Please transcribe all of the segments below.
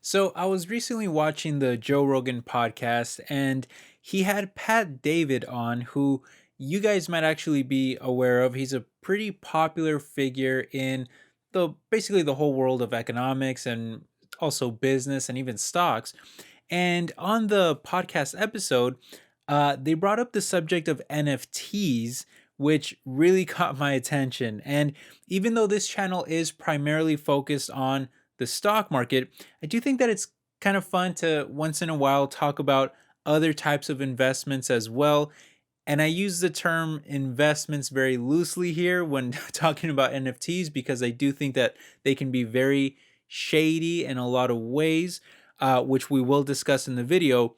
So I was recently watching the Joe Rogan podcast, and he had Pat David on, who you guys might actually be aware of. He's a pretty popular figure in the basically the whole world of economics and also business and even stocks. And on the podcast episode, they brought up the subject of NFTs, which really caught my attention. And even though this channel is primarily focused on the stock market, I do think that it's kind of fun to once in a while talk about other types of investments as well. And I use the term investments very loosely here when talking about NFTs because I do think that they can be very shady in a lot of ways, which we will discuss in the video.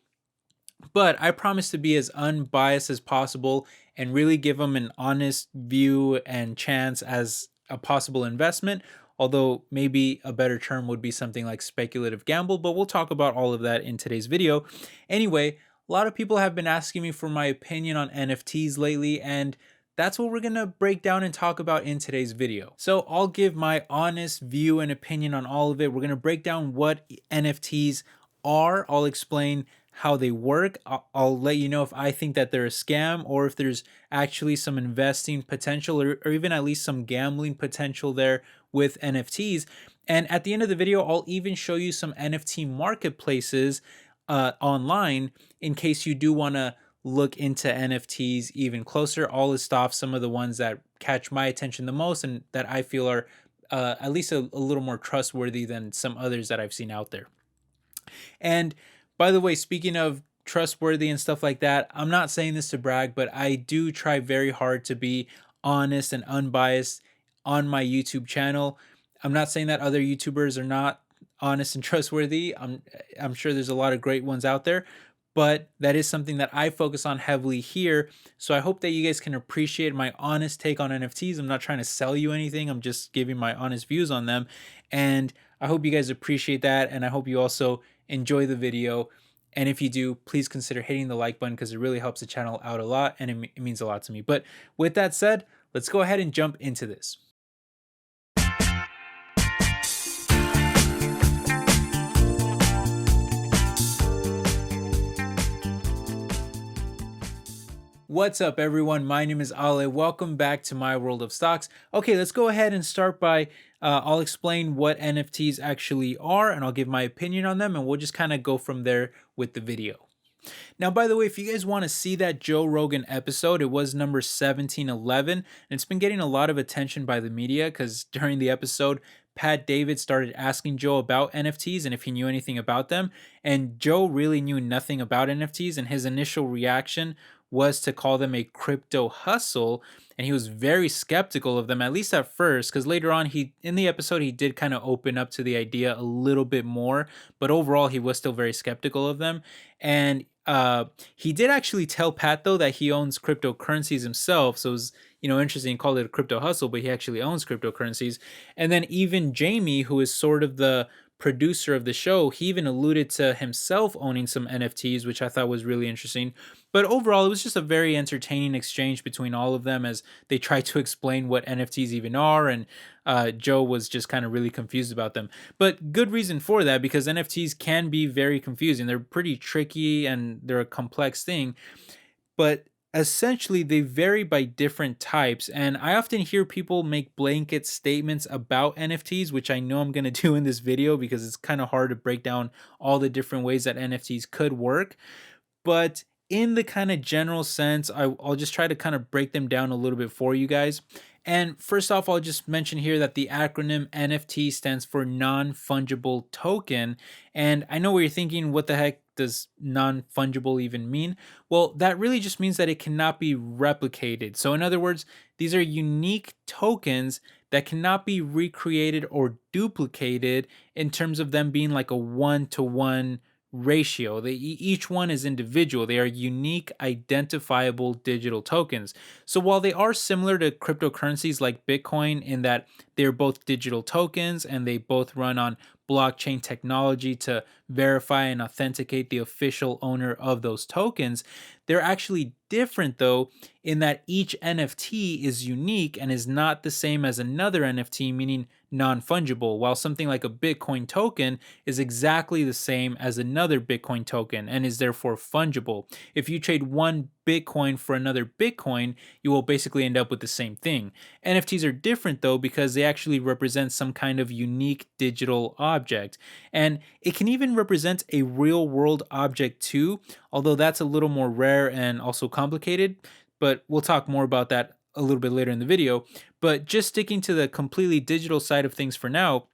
But I promise to be as unbiased as possible and really give them an honest view and chance as a possible investment. Although maybe a better term would be something like speculative gamble, but we'll talk about all of that in today's video. Anyway, a lot of people have been asking me for my opinion on NFTs lately, and that's what we're gonna break down and talk about in today's video. So I'll give my honest view and opinion on all of it. We're gonna break down what NFTs are. I'll explain how they work. I'll let you know if I think that they're a scam or if there's actually some investing potential or even at least some gambling potential there with NFTs. And at the end of the video, I'll even show you some NFT marketplaces online in case you do want to look into NFTs even closer. I'll list off some of the ones that catch my attention the most and that I feel are at least a little more trustworthy than some others that I've seen out there. And by the way, speaking of trustworthy and stuff like that, I'm not saying this to brag, but I do try very hard to be honest and unbiased on my YouTube channel. I'm not saying that other YouTubers are not honest and trustworthy. I'm sure there's a lot of great ones out there, but that is something that I focus on heavily here. So I hope that you guys can appreciate my honest take on NFTs. I'm not trying to sell you anything. I'm just giving my honest views on them. And I hope you guys appreciate that. And I hope you also enjoy the video. And if you do, please consider hitting the like button because it really helps the channel out a lot and it means a lot to me. But with that said, let's go ahead and jump into this. What's up, everyone? My name is Ale. Welcome back to my world of stocks. Okay, let's go ahead and start by I'll explain what NFTs actually are and I'll give my opinion on them and we'll just kind of go from there with the video. Now, by the way, if you guys want to see that Joe Rogan episode, it was number 1711, and it's been getting a lot of attention by the media because during the episode, Pat David started asking Joe about NFTs and if he knew anything about them. And Joe really knew nothing about NFTs, and his initial reaction was to call them a crypto hustle. And he was very skeptical of them, at least at first, because later on, in the episode, he did kind of open up to the idea a little bit more. But overall, he was still very skeptical of them. And he did actually tell Pat though that he owns cryptocurrencies himself. So it was interesting. He called it a crypto hustle, but he actually owns cryptocurrencies. And then even Jamie, who is sort of the producer of the show, he even alluded to himself owning some NFTs, which I thought was really interesting. But overall, it was just a very entertaining exchange between all of them as they tried to explain what NFTs even are, and Joe was just kind of really confused about them. But good reason for that, because NFTs can be very confusing. They're pretty tricky and they're a complex thing. But essentially they vary by different types, and I often hear people make blanket statements about NFTs, which I know I'm going to do in this video because it's kind of hard to break down all the different ways that NFTs could work. But in the kind of general sense, I'll just try to kind of break them down a little bit for you guys. And first off, I'll just mention here that the acronym NFT stands for non-fungible token. And I know what you're thinking, what the heck does non-fungible even mean? Well, that really just means that it cannot be replicated. So in other words, these are unique tokens that cannot be recreated or duplicated in terms of them being like a one-to-one ratio. Each one is individual. They are unique, identifiable digital tokens. So while they are similar to cryptocurrencies like Bitcoin in that they're both digital tokens and they both run on blockchain technology to verify and authenticate the official owner of those tokens, they're actually different though in that each NFT is unique and is not the same as another NFT, meaning non-fungible, while something like a Bitcoin token is exactly the same as another Bitcoin token and is therefore fungible. If you trade one Bitcoin for another Bitcoin, you will basically end up with the same thing. NFTs are different though because they actually represent some kind of unique digital object. And it can even represent a real world object too, although that's a little more rare and also complicated. But we'll talk more about that a little bit later in the video. But just sticking to the completely digital side of things for now,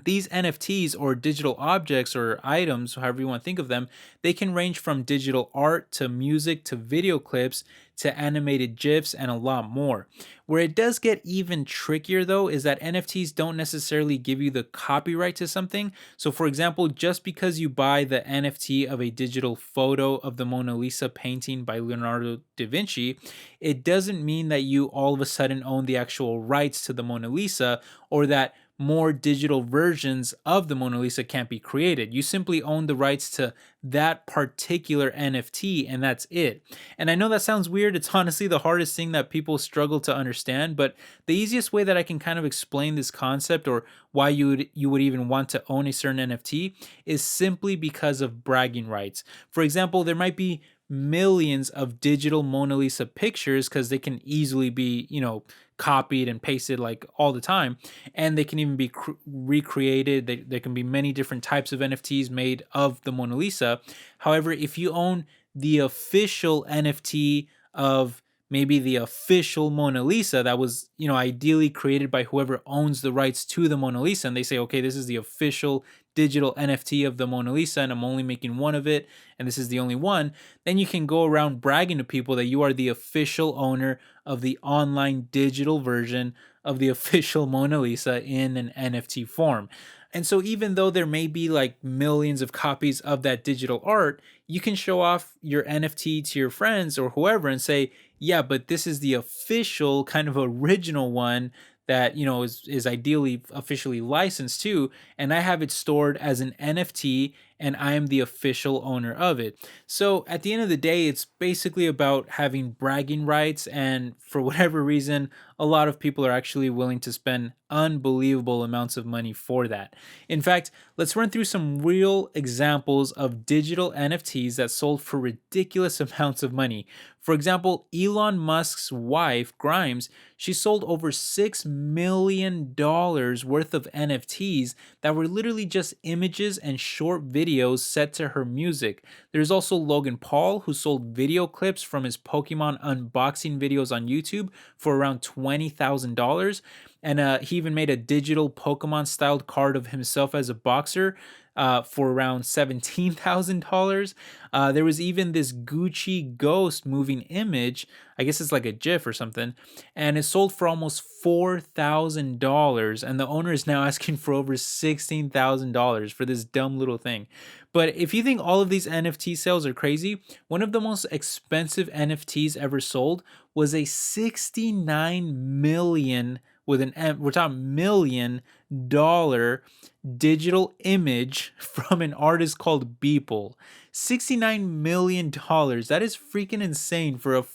these NFTs or digital objects or items, however you want to think of them, they can range from digital art to music to video clips to animated GIFs and a lot more. Where it does get even trickier though is that NFTs don't necessarily give you the copyright to something. So, for example, just because you buy the NFT of a digital photo of the Mona Lisa painting by Leonardo da Vinci, it doesn't mean that you all of a sudden own the actual rights to the Mona Lisa or that more digital versions of the Mona Lisa can't be created. You simply own the rights to that particular NFT and that's it. And I know that sounds weird. It's honestly the hardest thing that people struggle to understand, but the easiest way that I can kind of explain this concept or why you would even want to own a certain NFT is simply because of bragging rights. For example, there might be millions of digital Mona Lisa pictures because they can easily be, copied and pasted like all the time, and they can even be recreated. There can be many different types of NFTs made of the Mona Lisa. However, if you own the official NFT of maybe the official Mona Lisa that was, ideally created by whoever owns the rights to the Mona Lisa, and they say, okay, this is the official digital NFT of the Mona Lisa, and I'm only making one of it, and this is the only one, then you can go around bragging to people that you are the official owner of the online digital version of the official Mona Lisa in an NFT form. And so, even though there may be like millions of copies of that digital art, you can show off your NFT to your friends or whoever and say, yeah, but this is the official kind of original one that is ideally officially licensed to, and I have it stored as an NFT and I am the official owner of it. So at the end of the day, it's basically about having bragging rights, and for whatever reason, a lot of people are actually willing to spend unbelievable amounts of money for that. In fact, let's run through some real examples of digital NFTs that sold for ridiculous amounts of money. For example, Elon Musk's wife, Grimes, she sold over $6 million worth of NFTs that were literally just images and short videos set to her music. There's also Logan Paul, who sold video clips from his Pokemon unboxing videos on YouTube for around $20,000. And he even made a digital Pokemon styled card of himself as a boxer for around $17,000. There was even this Gucci ghost moving image. I guess it's like a GIF or something, and it sold for almost $4,000. And the owner is now asking for over $16,000 for this dumb little thing. But if you think all of these NFT sales are crazy, one of the most expensive NFTs ever sold was a 69 million with an M, we're talking $1 million digital image from an artist called Beeple. $69 million. That is freaking insane for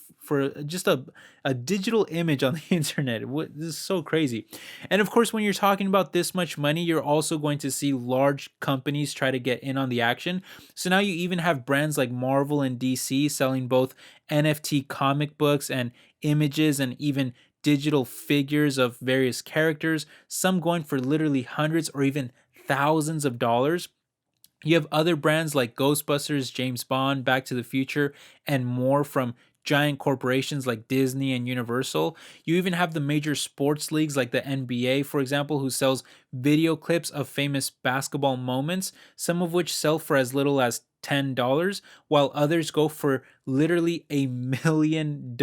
just a digital image on the internet. This is so crazy. And of course, when you're talking about this much money, you're also going to see large companies try to get in on the action. So now you even have brands like Marvel and DC selling both NFT comic books and images and even digital figures of various characters, some going for literally hundreds or even thousands of dollars. You have other brands like Ghostbusters, James Bond, Back to the Future, and more from giant corporations like Disney and Universal. You even have the major sports leagues like the NBA, for example, who sells video clips of famous basketball moments, some of which sell for as little as $10, while others go for literally $1 million,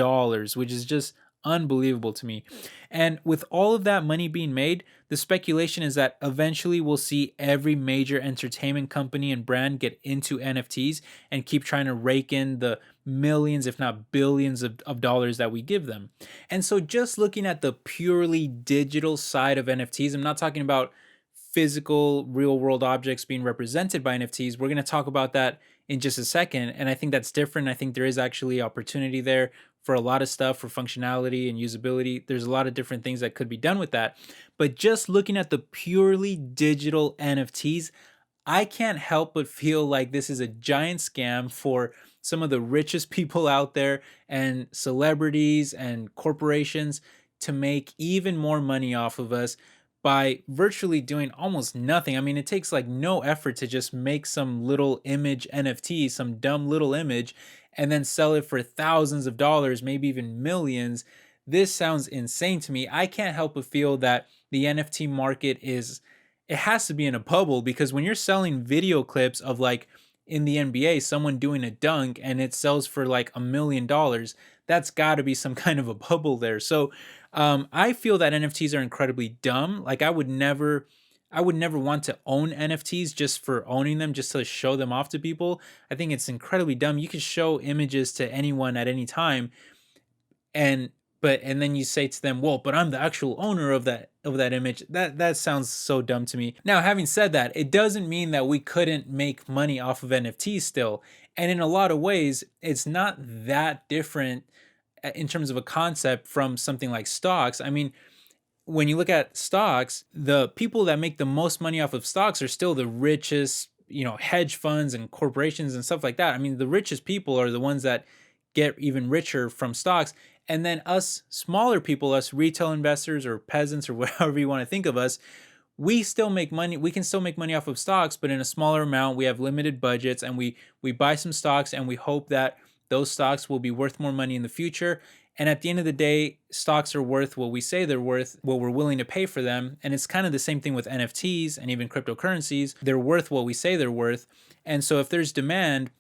which is just unbelievable to me. And with all of that money being made, the speculation is that eventually we'll see every major entertainment company and brand get into NFTs and keep trying to rake in the millions, if not billions of dollars that we give them. And so just looking at the purely digital side of NFTs, I'm not talking about physical real world objects being represented by NFTs. We're going to talk about that in just a second. And I think that's different. I think there is actually opportunity there for a lot of stuff, for functionality and usability. There's a lot of different things that could be done with that. But just looking at the purely digital NFTs, I can't help but feel like this is a giant scam for some of the richest people out there and celebrities and corporations to make even more money off of us by virtually doing almost nothing. I mean, it takes like no effort to just make some little image NFT, some dumb little image, and then sell it for thousands of dollars, maybe even millions. This sounds insane to me. I can't help but feel that the NFT market is, it has to be in a bubble, because when you're selling video clips of like in the NBA, someone doing a dunk and it sells for like $1 million, that's got to be some kind of a bubble there. So I feel that NFTs are incredibly dumb. Like I would never want to own NFTs just for owning them, just to show them off to people. I think it's incredibly dumb. You can show images to anyone at any time, and and then you say to them, well, but I'm the actual owner of that image. That sounds so dumb to me. Now, having said that, it doesn't mean that we couldn't make money off of NFTs still. And in a lot of ways, it's not that different in terms of a concept from something like stocks. I mean, when you look at stocks, the people that make the most money off of stocks are still the richest, hedge funds and corporations and stuff like that. I mean, the richest people are the ones that get even richer from stocks. And then us smaller people, us retail investors or peasants or whatever you want to think of us, we still make money. We can still make money off of stocks, but in a smaller amount. We have limited budgets, and we buy some stocks, and we hope that those stocks will be worth more money in the future. And at the end of the day, stocks are worth what we say they're worth, what we're willing to pay for them. And it's kind of the same thing with NFTs and even cryptocurrencies. They're worth what we say they're worth. And so if there's demand,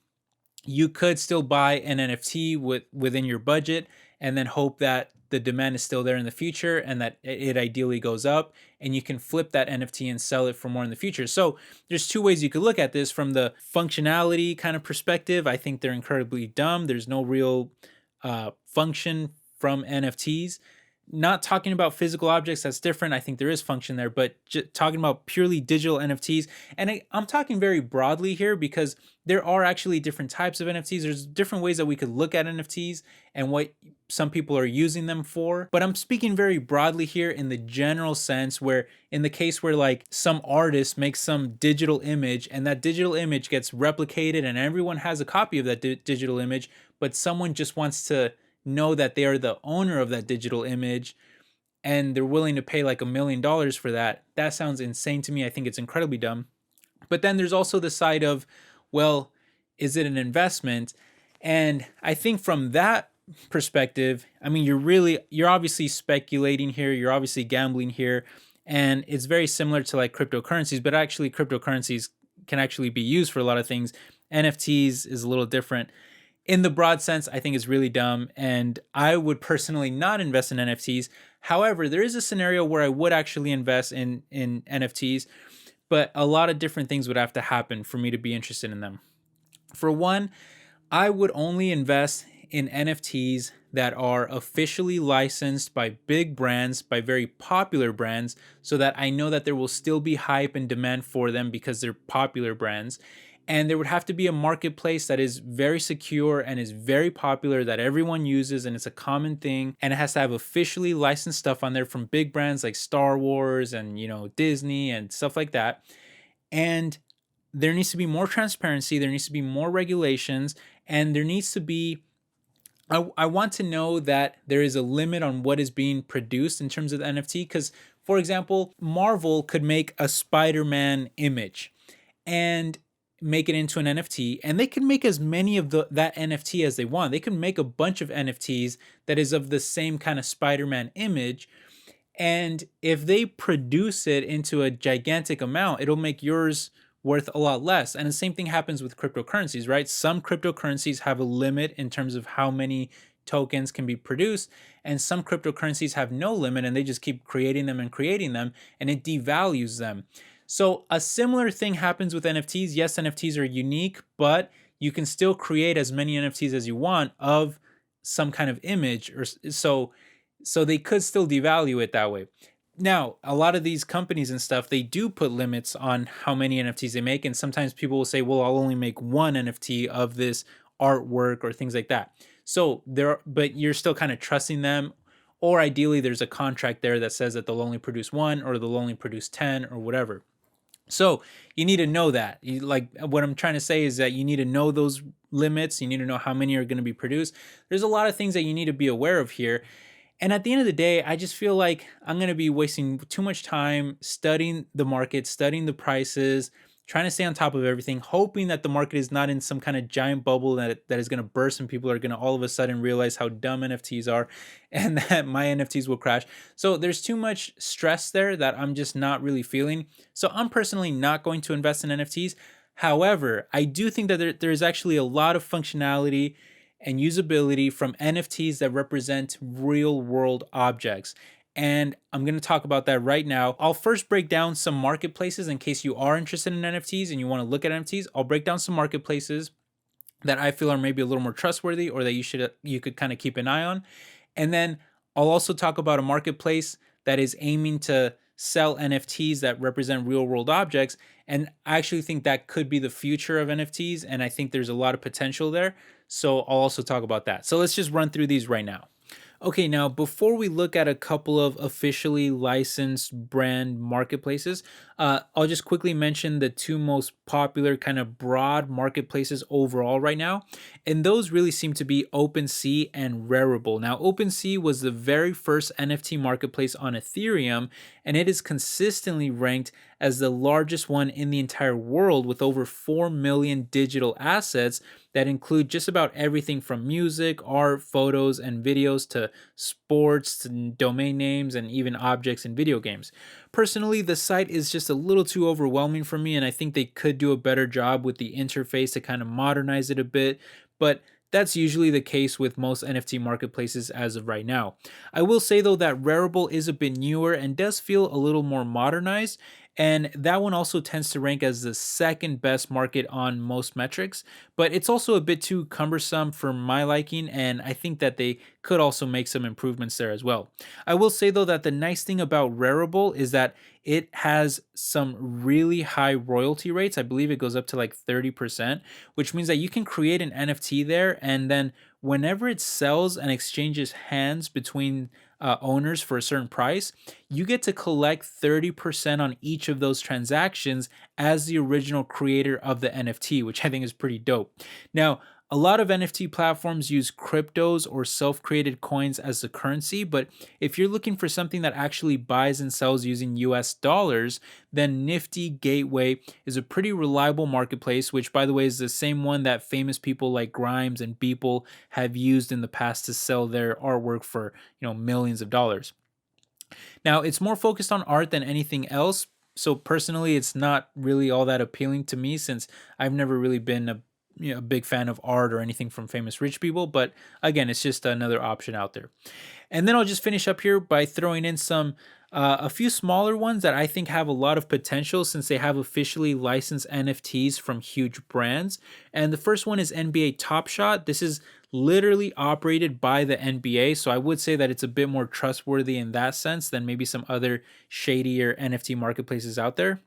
you could still buy an NFT within your budget, and then hope that the demand is still there in the future and that it ideally goes up, and you can flip that NFT and sell it for more in the future. So there's two ways you could look at this. From the functionality kind of perspective, I think they're incredibly dumb. There's no real function from NFTs. Not talking about physical objects, that's different. I think there is function there, but talking about purely digital NFTs, and I'm talking very broadly here because there are actually different types of NFTs. There's different ways that we could look at NFTs and what some people are using them for. But I'm speaking very broadly here in the general sense, where in the case where like some artist makes some digital image and that digital image gets replicated and everyone has a copy of that digital image, but someone just wants to know that they are the owner of that digital image and they're willing to pay like $1 million for that. That sounds insane to me. I think it's incredibly dumb. But then there's also the side of, well, is it an investment? And I think from that perspective, I mean, you're obviously speculating here, you're obviously gambling here, and it's very similar to like cryptocurrencies, but actually cryptocurrencies can actually be used for a lot of things. NFTs is a little different. In the broad sense, I think it's really dumb, and I would personally not invest in NFTs. However, there is a scenario where I would actually invest in NFTs, but a lot of different things would have to happen for me to be interested in them. For one, I would only invest in NFTs that are officially licensed by big brands, by very popular brands, so that I know that there will still be hype and demand for them because they're popular brands. And there would have to be a marketplace that is very secure and is very popular, that everyone uses, and it's a common thing. And it has to have officially licensed stuff on there from big brands like Star Wars and, Disney and stuff like that. And there needs to be more transparency. There needs to be more regulations. And there needs to be, I want to know that there is a limit on what is being produced in terms of the NFT. Because, for example, Marvel could make a Spider-Man image and make it into an NFT, and they can make as many of that NFT as they want. They can make a bunch of NFTs that is of the same kind of Spider-Man image, and if they produce it into a gigantic amount, it'll make yours worth a lot less. And the same thing happens with cryptocurrencies, right? Some cryptocurrencies have a limit in terms of how many tokens can be produced, and some cryptocurrencies have no limit, and they just keep creating them, and it devalues them. So a similar thing happens with NFTs. Yes, NFTs are unique, but you can still create as many NFTs as you want of some kind of image, or so they could still devalue it that way. Now, a lot of these companies and stuff, they do put limits on how many NFTs they make. And sometimes people will say, well, I'll only make one NFT of this artwork or things like that. So but you're still kind of trusting them. Or ideally, there's a contract there that says that they'll only produce one or they'll only produce 10 or whatever. So you need to know that. Like what I'm trying to say is that you need to know those limits. You need to know how many are going to be produced. There's a lot of things that you need to be aware of here. And at the end of the day, I just feel like I'm going to be wasting too much time studying the market, studying the prices, trying to stay on top of everything, hoping that the market is not in some kind of giant bubble that is going to burst and people are going to all of a sudden realize how dumb NFTs are and that my NFTs will crash. So there's too much stress there that I'm just not really feeling. So I'm personally not going to invest in NFTs. However, I do think that there is actually a lot of functionality and usability from NFTs that represent real world objects. And I'm going to talk about that right now. I'll first break down some marketplaces in case you are interested in NFTs and you want to look at NFTs. I'll break down some marketplaces that I feel are maybe a little more trustworthy or that you could kind of keep an eye on. And then I'll also talk about a marketplace that is aiming to sell NFTs that represent real world objects. And I actually think that could be the future of NFTs. And I think there's a lot of potential there. So I'll also talk about that. So let's just run through these right now. Okay, now before we look at a couple of officially licensed brand marketplaces, I'll just quickly mention the two most popular kind of broad marketplaces overall right now. And those really seem to be OpenSea and Rarible. Now, OpenSea was the very first NFT marketplace on Ethereum, and it is consistently ranked as the largest one in the entire world with over 4 million digital assets that include just about everything from music, art, photos, and videos to sports, to domain names, and even objects in video games. Personally, the site is just a little too overwhelming for me, and I think they could do a better job with the interface to kind of modernize it a bit. But that's usually the case with most NFT marketplaces as of right now. I will say though that Rarible is a bit newer and does feel a little more modernized, and that one also tends to rank as the second best market on most metrics, but it's also a bit too cumbersome for my liking, and I think that they could also make some improvements there as well. I will say though that the nice thing about Rarible is that it has some really high royalty rates. I believe it goes up to like 30%, which means that you can create an NFT there, and then whenever it sells and exchanges hands between owners for a certain price, you get to collect 30% on each of those transactions as the original creator of the NFT, which I think is pretty dope. Now, a lot of NFT platforms use cryptos or self created coins as the currency, but if you're looking for something that actually buys and sells using US dollars, then Nifty Gateway is a pretty reliable marketplace, which, by the way, is the same one that famous people like Grimes and Beeple have used in the past to sell their artwork for, millions of dollars. Now, it's more focused on art than anything else. So personally, it's not really all that appealing to me since I've never really been a big fan of art or anything from famous rich people. But again, it's just another option out there. And then I'll just finish up here by throwing in a few smaller ones that I think have a lot of potential since they have officially licensed NFTs from huge brands. And the first one is NBA Top Shot. This is literally operated by the NBA, so I would say that it's a bit more trustworthy in that sense than maybe some other shadier NFT marketplaces out there.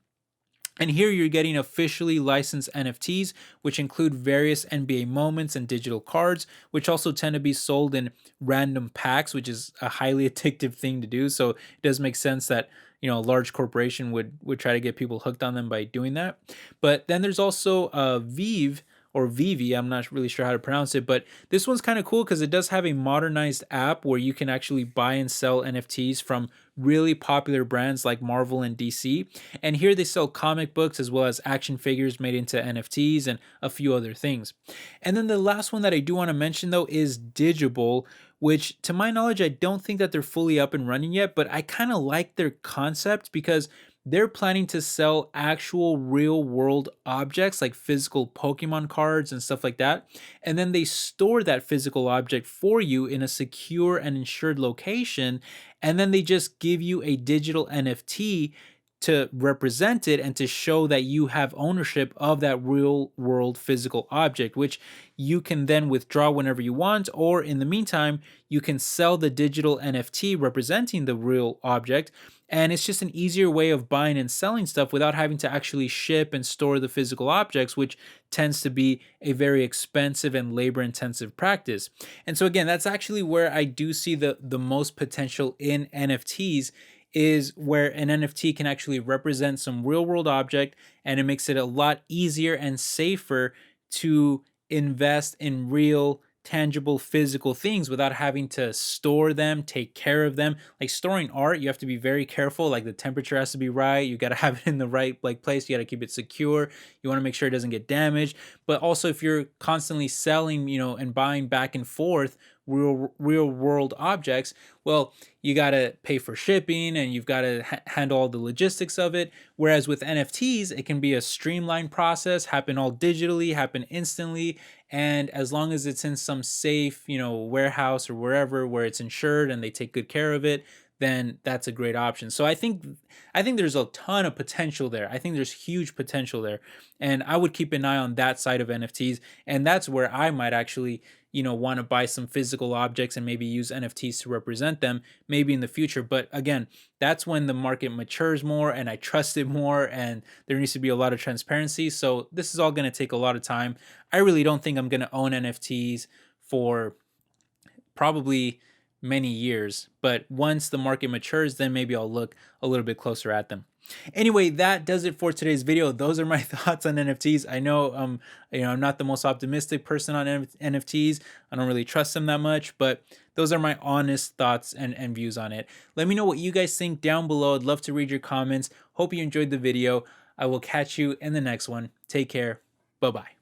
And here you're getting officially licensed NFTs, which include various NBA moments and digital cards, which also tend to be sold in random packs, which is a highly addictive thing to do. So it does make sense that a large corporation would try to get people hooked on them by doing that. But then there's also Vive or Vivi, I'm not really sure how to pronounce it, but this one's kind of cool because it does have a modernized app where you can actually buy and sell NFTs from really popular brands like Marvel and DC. And here they sell comic books as well as action figures made into NFTs and a few other things. And then the last one that I do want to mention though is Digible, which to my knowledge, I don't think that they're fully up and running yet, but I kind of like their concept because they're planning to sell actual real world objects like physical Pokemon cards and stuff like that. And then they store that physical object for you in a secure and insured location. And then they just give you a digital NFT to represent it and to show that you have ownership of that real world physical object, which you can then withdraw whenever you want, or in the meantime, you can sell the digital NFT representing the real object. And it's just an easier way of buying and selling stuff without having to actually ship and store the physical objects, which tends to be a very expensive and labor intensive practice. And so again, that's actually where I do see the most potential in NFTs, is where an NFT can actually represent some real world object, and it makes it a lot easier and safer to invest in real tangible physical things without having to store them, take care of them. Like storing art, you have to be very careful. Like the temperature has to be right. You got to have it in the right place. You got to keep it secure. You want to make sure it doesn't get damaged. But also if you're constantly selling, and buying back and forth real world objects, well, you got to pay for shipping and you've got to handle all the logistics of it. Whereas with NFTs, it can be a streamlined process, happen all digitally, happen instantly. And as long as it's in some safe, warehouse or wherever where it's insured and they take good care of it, then that's a great option. So I think there's a ton of potential there. I think there's huge potential there. And I would keep an eye on that side of NFTs. And that's where I might actually, want to buy some physical objects and maybe use NFTs to represent them maybe in the future. But again, that's when the market matures more and I trust it more and there needs to be a lot of transparency. So this is all going to take a lot of time. I really don't think I'm going to own NFTs for probably many years, but once the market matures, then maybe I'll look a little bit closer at them. Anyway, that does it for today's video. Those are my thoughts on NFTs. I know I'm not the most optimistic person on NFTs. I don't really trust them that much, but those are my honest thoughts and views on it. Let me know what you guys think down below. I'd love to read your comments. Hope you enjoyed the video. I will catch you in the next one. Take care. Bye-bye.